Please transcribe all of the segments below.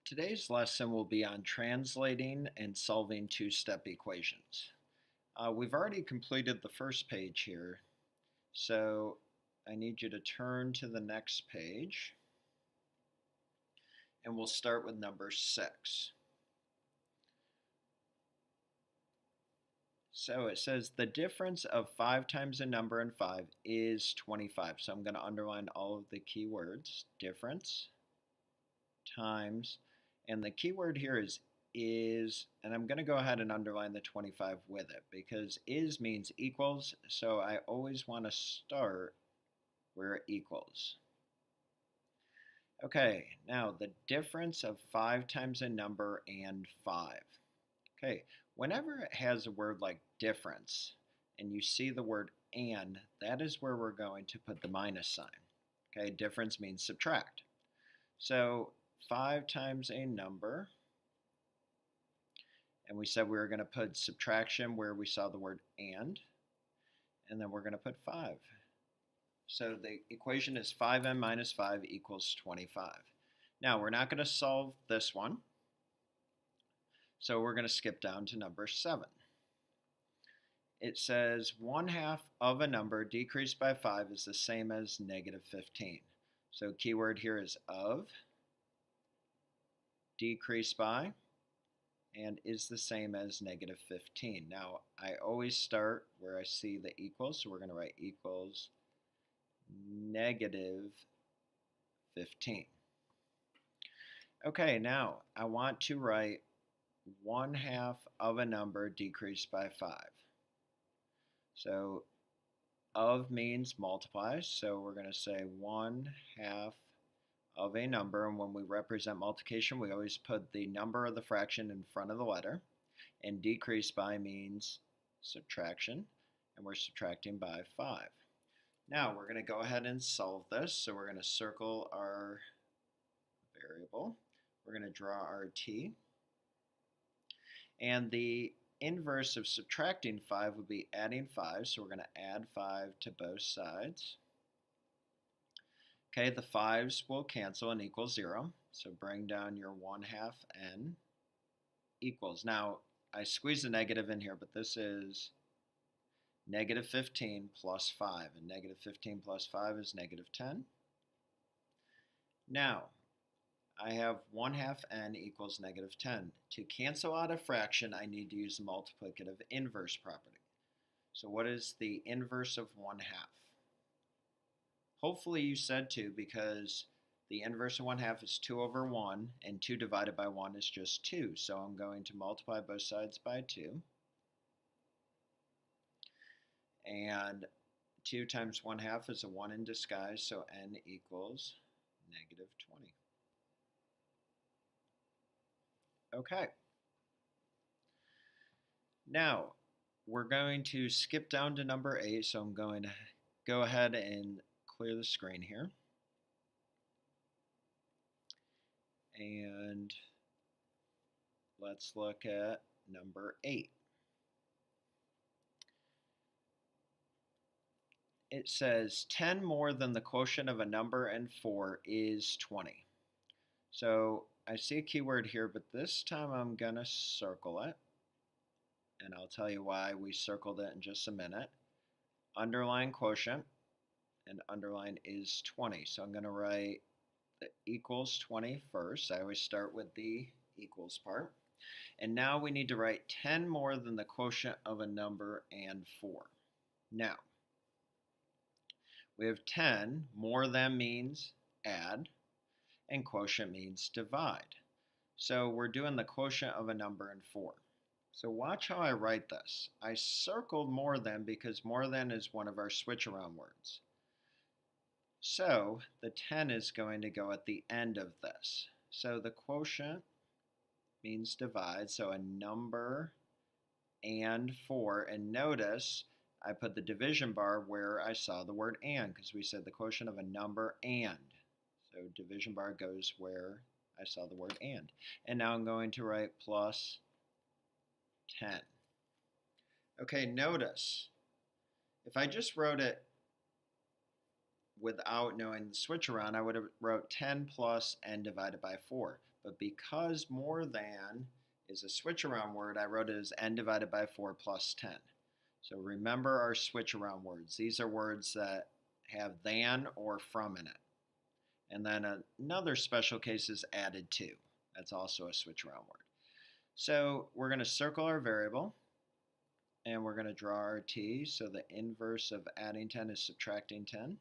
Today's lesson will be on translating and solving two-step equations. We've already completed the first page here, so I need you to turn to the next page, and we'll start with number 6. So it says the difference of 5 times a number and 5 is 25. So I'm going to underline all of the key words, difference, times, and the key word here is, and I'm going to go ahead and underline the 25 with it because is means equals, so I always want to start where it equals. Okay, now the difference of 5 times a number and 5. Okay, whenever it has a word like difference and you see the word and, that is where we're going to put the minus sign. Okay, difference means subtract. So 5 times a number, and we said we were going to put subtraction where we saw the word and then we're going to put 5. So the equation is 5n minus 5 equals 25. Now we're not going to solve this one, so we're going to skip down to number 7. It says 1/2 of a number decreased by 5 is the same as negative 15. So keyword here is of, decreased by, and is the same as negative 15. Now, I always start where I see the equals, so we're going to write equals negative 15. Okay, now I want to write 1/2 of a number decreased by 5. So of means multiplies, so we're going to say 1/2 of a number, and when we represent multiplication we always put the number of the fraction in front of the letter, and decrease by means subtraction, and we're subtracting by 5. Now we're going to go ahead and solve this, so we're going to circle our variable, we're going to draw our t, and the inverse of subtracting 5 would be adding 5, so we're going to add 5 to both sides. Okay, the 5's will cancel and equal 0. So bring down your 1/2 n equals. Now, I squeezed a negative in here, but this is negative 15 plus 5. And negative 15 plus 5 is negative 10. Now, I have 1/2 n equals negative 10. To cancel out a fraction, I need to use the multiplicative inverse property. So what is the inverse of 1/2? Hopefully you said 2 because the inverse of 1/2 is 2 over 1, and 2 divided by 1 is just 2. So I'm going to multiply both sides by 2. And 2 times 1/2 is a 1 in disguise, so n equals negative 20. Okay. Now, we're going to skip down to number 8, so I'm going to go ahead and clear the screen here. And let's look at number 8. It says 10 more than the quotient of a number and 4 is 20. So I see a keyword here, but this time I'm going to circle it. And I'll tell you why we circled it in just a minute. Underline quotient, and underline is 20. So I'm going to write the equals 20 first. I always start with the equals part. And now we need to write 10 more than the quotient of a number and 4. Now, we have 10, more than means add, and quotient means divide. So we're doing the quotient of a number and 4. So watch how I write this. I circled more than because more than is one of our switch around words. So the 10 is going to go at the end of this. So the quotient means divide, so a number and 4. And notice I put the division bar where I saw the word and, because we said the quotient of a number and. So division bar goes where I saw the word and. And now I'm going to write plus 10. Okay, notice if I just wrote it without knowing the switch around, I would have wrote 10 plus n divided by 4. but because more than is a switch around word, I wrote it as n divided by 4 plus 10. So remember our switch around words. These are words that have than or from in it. And then another special case is added to. That's also a switch around word. So we're going to circle our variable, and we're going to draw our t. So the inverse of adding 10 is subtracting 10.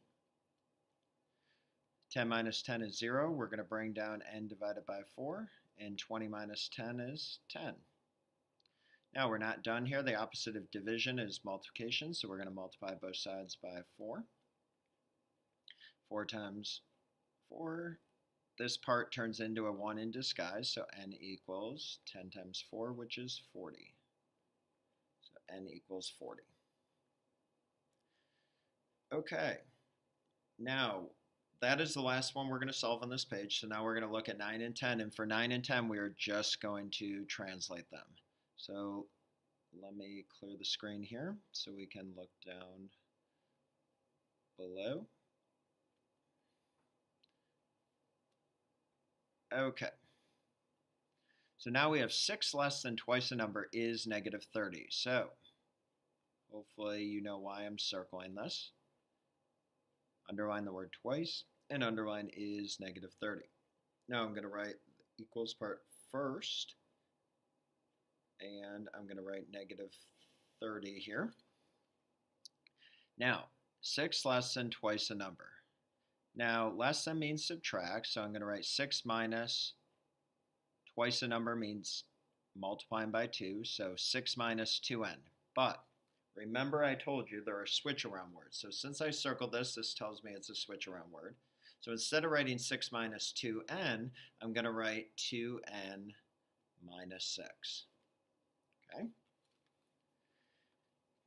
10 minus 10 is 0. We're going to bring down n divided by 4, and 20 minus 10 is 10. Now we're not done here. The opposite of division is multiplication, so we're going to multiply both sides by 4. 4 times 4. This part turns into a 1 in disguise, so n equals 10 times 4, which is 40. So n equals 40. Okay, now that is the last one we're going to solve on this page. So now we're going to look at 9 and 10, and for 9 and 10 we are just going to translate them. So let me clear the screen here so we can look down below. Okay. So now we have 6 less than twice the number is negative 30. So hopefully you know why I'm circling this. Underline the word twice, and underline is negative 30. Now I'm going to write the equals part first, and I'm going to write negative 30 here. Now, 6 less than twice a number. Now, less than means subtract, so I'm going to write 6 minus twice a number means multiplying by 2, so 6 minus 2n. But remember I told you there are switch around words. So since I circled this, this tells me it's a switch around word. So instead of writing 6 minus 2n, I'm going to write 2n minus 6. Okay.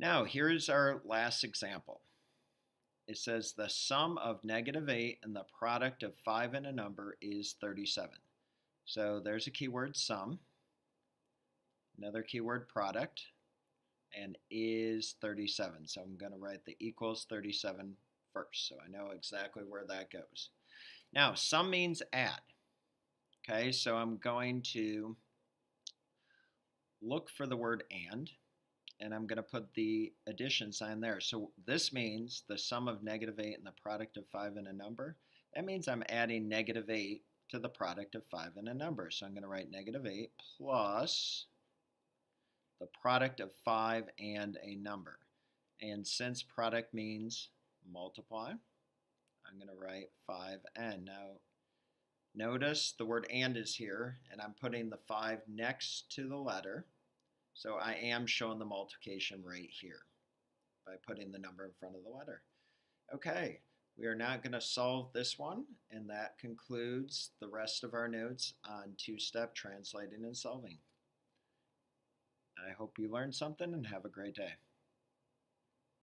Now here's our last example. It says the sum of negative 8 and the product of 5 and a number is 37. So there's a keyword sum, another keyword product, and is 37. So I'm going to write the equals 37 first, so I know exactly where that goes. Now, sum means add. Okay, so I'm going to look for the word and I'm going to put the addition sign there. So this means the sum of negative 8 and the product of 5 and a number. That means I'm adding negative 8 to the product of 5 and a number. So I'm going to write negative 8 plus the product of 5 and a number. And since product means multiply, I'm going to write 5n. Now, notice the word and is here, and I'm putting the 5 next to the letter. So I am showing the multiplication right here by putting the number in front of the letter. Okay, we are now going to solve this one, and that concludes the rest of our notes on two-step translating and solving. I hope you learned something and have a great day.